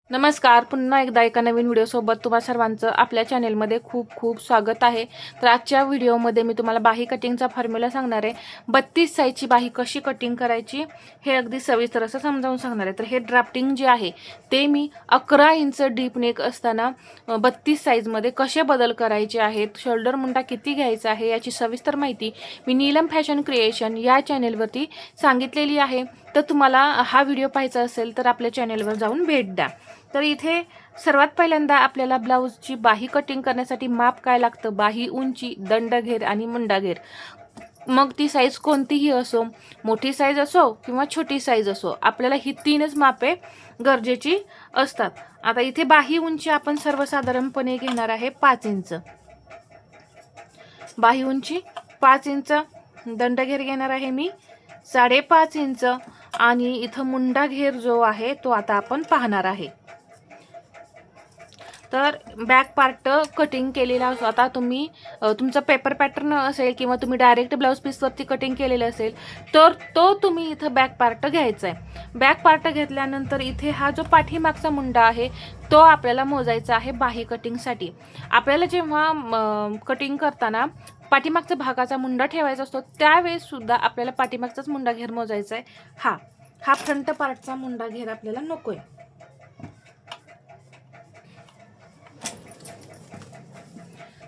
नमस्कार. पुन्हा एकदा एका नवीन व्हिडिओसोबत तुम्हा सर्वांचं आपल्या चॅनेलमध्ये खूप खूप स्वागत आहे. तर आजच्या व्हिडिओमध्ये मी तुम्हाला बाही कटिंगचा फॉर्म्युला सांगणार आहे. 32 साईजची बाही कशी कटिंग करायची हे अगदी सविस्तर असं समजावून सांगणार आहे. तर हे ड्राफ्टिंग जे आहे ते मी 11 इंच डीप नेक असताना 32 साईजमध्ये कसे बदल करायचे आहेत, शोल्डर मुंडा किती घ्यायचा आहे याची सविस्तर माहिती मी नीलम फॅशन क्रिएशन या चॅनेलवरती सांगितलेली आहे. तर तुम्हाला हा व्हिडिओ पाहायचा असेल तर आपल्या चॅनेलवर जाऊन भेट द्या. तर इथे सर्वात पहिल्यांदा आपल्याला ब्लाऊजची बाही कटिंग करण्यासाठी माप काय लागतं, बाही उंची, दंडघेर आणि मुंडाघेर. मग ती साईज कोणतीही असो, मोठी साईज असो किंवा छोटी साईज असो, आपल्याला ही तीनच मापे गरजेची असतात. आता इथे बाही उंची आपण सर्वसाधारणपणे घेणार आहे 5 इंच. बाही उंची 5 इंच, दंडघेर घेणार आहे मी 5.5 इंच आणि इथं मुंडाघेर जो आहे तो आता आपण पाहणार आहे. तर बॅक पार्ट कटिंग केलेला असो. आता तुम्ही तुमचा पेपर पॅटर्न असेल किंवा तुम्ही डायरेक्ट ब्लाऊज पीसवरती कटिंग केलेलं असेल तर तो तुम्ही इथं बॅक पार्ट घ्यायचा आहे. बॅक पार्ट घेतल्यानंतर इथे हा जो पाठीमागचा मुंडा आहे तो आपल्याला मोजायचा आहे बाही कटिंगसाठी. आपल्याला जेव्हा कटिंग करताना पाठीमागचा भागाचा मुंडा ठेवायचा असतो त्यावेळेस सुद्धा आपल्याला पाठीमागचाच मुंडा घेर मोजायचा आहे. हा फ्रंट पार्टचा मुंडा घेर आपल्याला नकोय.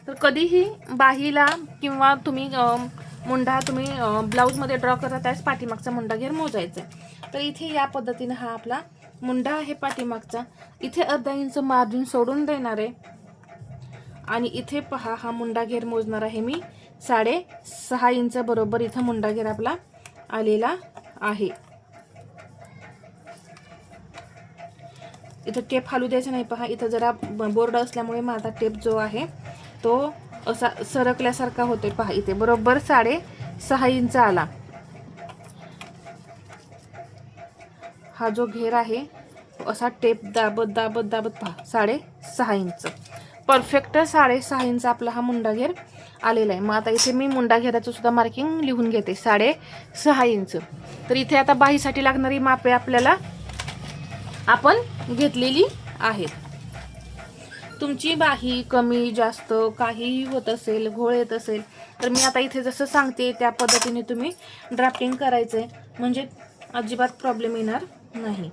तर कधीही बाहीला किंवा तुम्ही मुंडा तुम्ही ब्लाऊजमध्ये ड्रॉ करता त्यावेळेस पाठीमागचा मुंडा घेर मोजायचा आहे. तर इथे या पद्धतीने हा आपला मुंडा आहे पाठीमागचा. इथे अर्धा इंच मार्जिन सोडून देणार आहे आणि इथे पहा हा मुंडा घेर मोजणार आहे मी 6.5 इंच बरोबर. इथं मुंडा घेर आपला आलेला आहे. इथं टेप हलू द्यायचा नाही. पहा इथं जरा बोर्ड असल्यामुळे माझा टेप जो आहे तो असा सरकल्यासारखा होतोय. पहा इथे बरोबर 6.5 इंच आला. हा जो घेर आहे असा टेप दाबत दाबत दाबत पहा 6.5 इंच परफेक्ट 6.5 इंच आपला हा मुंडा घेर आलेला आहे. मग आता इथे मी मुंडा घेराचं सुद्धा मार्किंग लिहून घेते 6.5 इंच. तर इथे आता बाहीसाठी लागणारी मापे आपल्याला आपण घेतलेली आहेत. तुमची बाही कमी जास्त काहीही होत असेल, घोळ येत असेल तर मी आता इथे जसं सांगते त्या पद्धतीने तुम्ही ड्राफ्टिंग करायचंय म्हणजे अजिबात प्रॉब्लेम येणार नाही.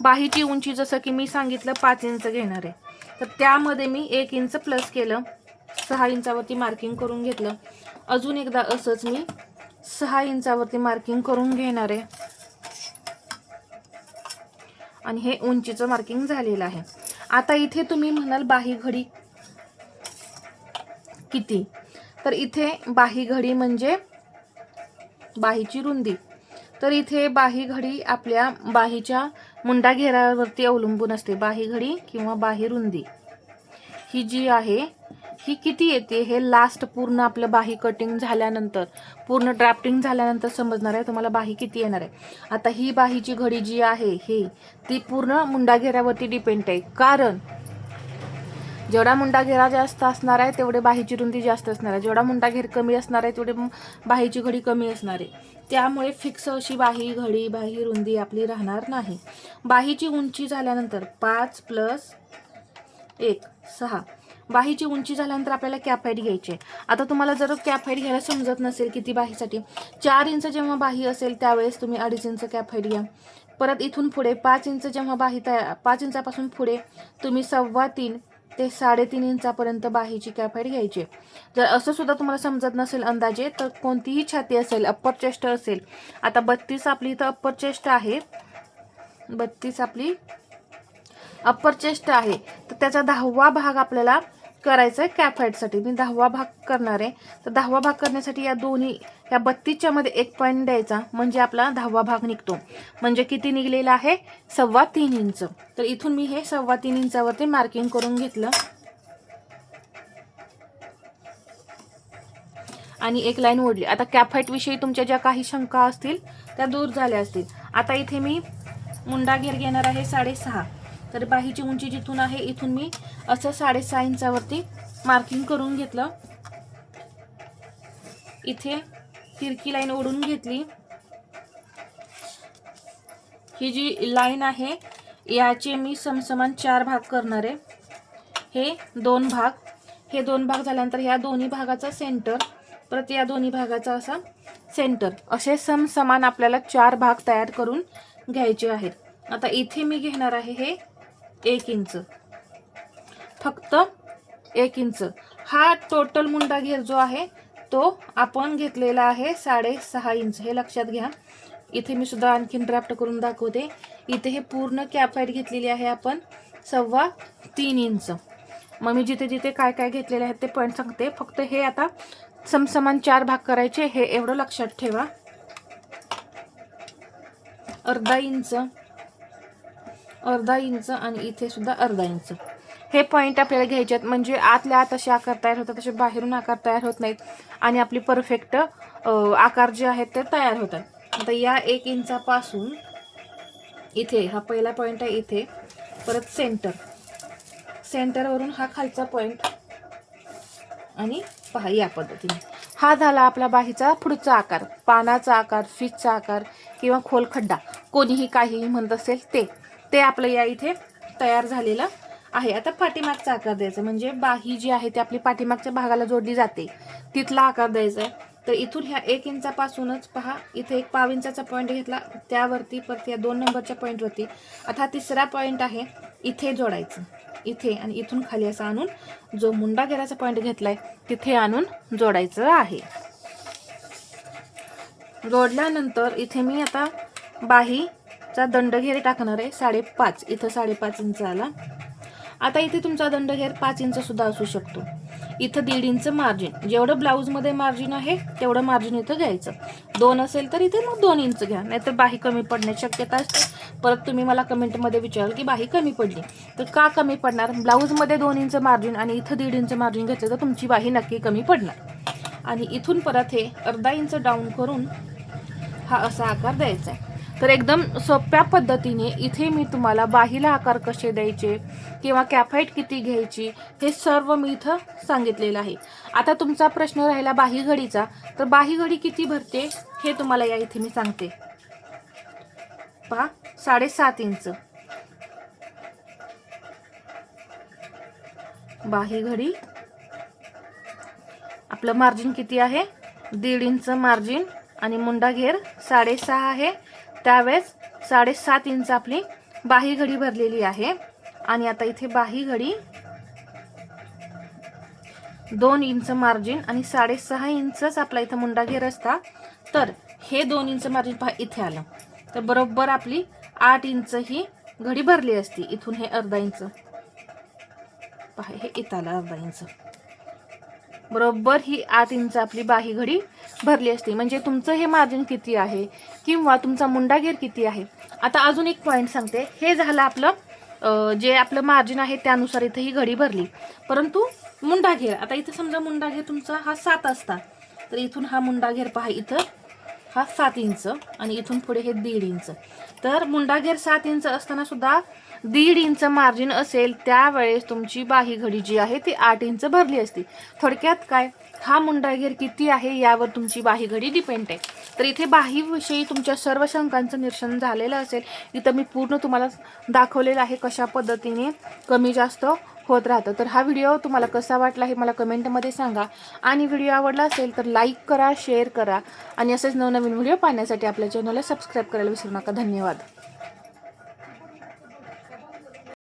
बाहीची उंची जसं की मी सांगितलं 5 इंच घेणार आहे. तर त्यामध्ये मी 1 इंच प्लस केलं, 6 इंचावरती मार्किंग करून घेतलं. अजून एकदा असंच मी 6 इंचावरती मार्किंग करून घेणार आहे आणि हे उंचीचं मार्किंग झालेलं आहे. आता इथे तुम्ही म्हणाल बाही घडी किती, तर इथे बाही घडी म्हणजे बाहीची रुंदी. तर इथे बाही घडी आपल्या बाहीच्या मुंडा घेरावरती अवलंबून असते. बाही घडी किंवा बाही रुंदी ही जी आहे ही किती येते हे लास्ट पूर्ण आपलं बाही कटिंग झाल्यानंतर, पूर्ण ड्राफ्टिंग झाल्यानंतर समजणार आहे तुम्हाला बाही किती येणार आहे. आता ही बाहीची घडी जी आहे हे ती पूर्ण मुंडा घेरावरती डिपेंड आहे. कारण जेवढा मुंडा घेरा जास्त असणार आहे तेवढे बाहीची रुंदी जास्त असणार आहे. जेवढा मुंडा घेर कमी असणार आहे तेवढे बाहीची घडी कमी असणार आहे. त्यामुळे फिक्स अशी बाही घडी बाही रुंदी आपली राहणार नाही. बाहीची उंची झाल्यानंतर 5 + 1 6. बाहीची उंची झाल्यानंतर आपल्याला कॅप हाईट घ्यायची आहे. आता तुम्हाला जर कॅप हाईट घ्यायला समजत नसेल किती बाहीसाठी, 4 इंच जेव्हा बाही असेल त्यावेळेस तुम्ही 2.5 इंच कॅप हाईट घ्या. परत इथून पुढे 5 इंच जेव्हा बाही 5 इंचापासून पुढे तुम्ही 3.25 ते 3.5 इंचापर्यंत बाहीची कॅप हाईट घ्यायची. जर असं सुद्धा तुम्हाला समजत नसेल अंदाजे तर कोणतीही छाती असेल, अप्पर चेस्ट असेल. आता 32 आपली इथं अप्पर चेस्ट आहे, 32 आपली अप्पर चेस्ट आहे. तर त्याचा 10वा भाग आपल्याला करायचा आहे कॅप हाईटसाठी. मी 10वा भाग करणार आहे. तर 10वा भाग करण्यासाठी या 32च्या मध्ये 1 पॉईंट द्यायचा म्हणजे आपला 10वा भाग निघतो. म्हणजे किती निघलेला आहे 3.25 इंच. तर इथून मी हे 3.25 इंचावरती मार्किंग करून घेतलं आणि एक लाईन ओढली. आता कॅप हाईट विषयी तुमच्या ज्या काही शंका असतील त्या दूर झाल्या असतील. आता इथे मी मुंडा घेर घेणार आहे 6.5. तर बाहीची उंची जिथून आहे इथून मी असं 6.5 इंचावरती मार्किंग करून घेतलं. इथे तिरकी लाईन ओढून घेतली ही जी लाईन आहे याचे मी समसमान 4 भाग करणार आहे. हे 2 भाग, हे 2 भाग झाल्यानंतर ह्या दोन्ही भागाचा सेंटर, परत या दोन्ही भागाचा असा सेंटर, असे समसमान आपल्याला 4 भाग तयार करून घ्यायचे आहेत. आता इथे मी घेणार आहे हे 1 इंच, फक्त 1 इंच. हा टोटल मुंडा घेर जो आहे तो आपण घेतलेला आहे 6.5 इंच, हे लक्षात घ्या. इथे मी सुद्धा आणखीन ड्राफ्ट करून दाखवते. इथे हे पूर्ण कॅपसाईट घेतलेली आहे आपण 3.25 इंच. मग मी जिथे जिथे काय काय घेतलेले आहेत ते पॉईंट सांगते. फक्त हे आता समसमान 4 भाग करायचे, हे एवढं लक्षात ठेवा. अर्धा इंच आणि इथे सुद्धा अर्धा इंच हे पॉईंट आपल्याला घ्यायचे आहेत. म्हणजे आतल्या आत असे आकार तयार होतात, तसे बाहेरून आकार तयार होत नाहीत आणि आपली परफेक्ट आकार जे आहेत ते तयार होतात. आता या 1 इंचापासून इथे हा पहिला पॉईंट आहे, इथे परत सेंटरवरून हा खालचा पॉईंट आणि पहा या पद्धतीने हा झाला आपला बाहीचा पुढचा आकार, पानाचा आकार, फिशचा आकार किंवा खोल खड्डा, कोणीही काहीही म्हणत असेल ते आपलं या इथे तयार झालेलं आहे. आता पाठीमागचा आकार द्यायचा, म्हणजे बाही जी आहे ती आपली पाठीमागच्या भागाला जोडली जाते, तिथला आकार द्यायचा आहे. तर इथून ह्या 1 इंचापासूनच पहा इथे एक पाव इंचाचा पॉईंट घेतला, त्यावरती परत या 2 नंबरच्या पॉईंटवरती आता हा तिसरा पॉईंट आहे इथे जोडायचं, इथे आणि इथून खाली असं आणून जो मुंडा घेराचा पॉईंट घेतलाय तिथे आणून जोडायचं आहे. जोडल्यानंतर इथे मी आता बाहीचा दंडघेर टाकणार आहे 5.5, इथं 5.5 इंच आला. आता इथे तुमचा दंडघेर 5 इंच सुद्धा असू शकतो. इथं 1.5 इंच मार्जिन, जेवढं ब्लाऊजमध्ये मार्जिन आहे तेवढं मार्जिन इथं घ्यायचं. 2 असेल तर इथे मग 2 इंच घ्या, नाहीतर बाही कमी पडण्याची शक्यता असते. परत तुम्ही मला कमेंटमध्ये विचाराल की बाही कमी पडली, तर का कमी पडणार? ब्लाऊजमध्ये 2 इंच मार्जिन आणि इथं 1.5 इंच मार्जिन घेतलं तर तुमची बाही नक्की कमी पडणार. आणि इथून परत हे अर्धा इंच डाऊन करून हा असा आकार द्यायचा आहे. तर एकदम सोप्या पद्धतीने इथे मी तुम्हाला बाहीला आकार कसे द्यायचे किंवा कॅफाईट किती घ्यायची हे सर्व मी इथं सांगितलेलं आहे. आता तुमचा प्रश्न राहिला बाही घडीचा, तर बाही घडी किती भरते हे तुम्हाला या इथे मी सांगते. पहा 7.5 इंच बाही घडी, आपलं मार्जिन किती आहे 1.5 इंच मार्जिन आणि मुंडा घेर 6.5 आहे, त्यावेळेस 7.5 इंच आपली बाही घडी भरलेली आहे. आणि आता इथे बाही घडी 2 इंच मार्जिन आणि 6.5 इंचच आपला इथं मुंडा घेर असता, तर हे 2 इंच मार्जिन पहा इथे आलं, तर बरोबर आपली 8 इंच ही घडी भरली असती. इथून हे अर्धा इंच पहा, हे इथं आलं अर्धा इंच, बरोबर ही 8 इंच आपली बाही घडी भरली असते. म्हणजे तुमचं हे मार्जिन किती आहे किंवा तुमचा मुंडा घेर किती आहे. आता अजून एक पॉईंट सांगते. हे झालं आपलं जे आपलं मार्जिन आहे त्यानुसार इथे ही घडी भरली, परंतु मुंडा घेर, आता इथं समजा मुंडा घेर तुमचा हा 7 असता, तर इथून हा मुंडा घेर पहा इथं हा 7 इंच आणि इथून पुढे हे 1.5 इंच. तर मुंडा घेर 7 इंच असताना सुद्धा 1.5 इंच मार्जिन असेल, त्यावेळेस तुमची बाही घडी जी आहे ती 8 इंच भरली असती. थोडक्यात काय, हा मुंडा घेर किती आहे यावर तुमची बाही घडी डिपेंड आहे. तर इथे बाहीविषयी तुमच्या सर्व शंकांचं निरसन झालेलं असेल. इथं मी पूर्ण तुम्हाला दाखवलेलं आहे कशा पद्धतीने कमी जास्त होत राहतं. तर हा व्हिडिओ तुम्हाला कसा वाटला हे मला कमेंटमध्ये सांगा. आणि व्हिडिओ आवडला असेल तर लाईक करा, शेअर करा आणि असेच नवनवीन व्हिडिओ पाहण्यासाठी आपल्या चॅनलला सबस्क्राईब करायला विसरू नका. धन्यवाद.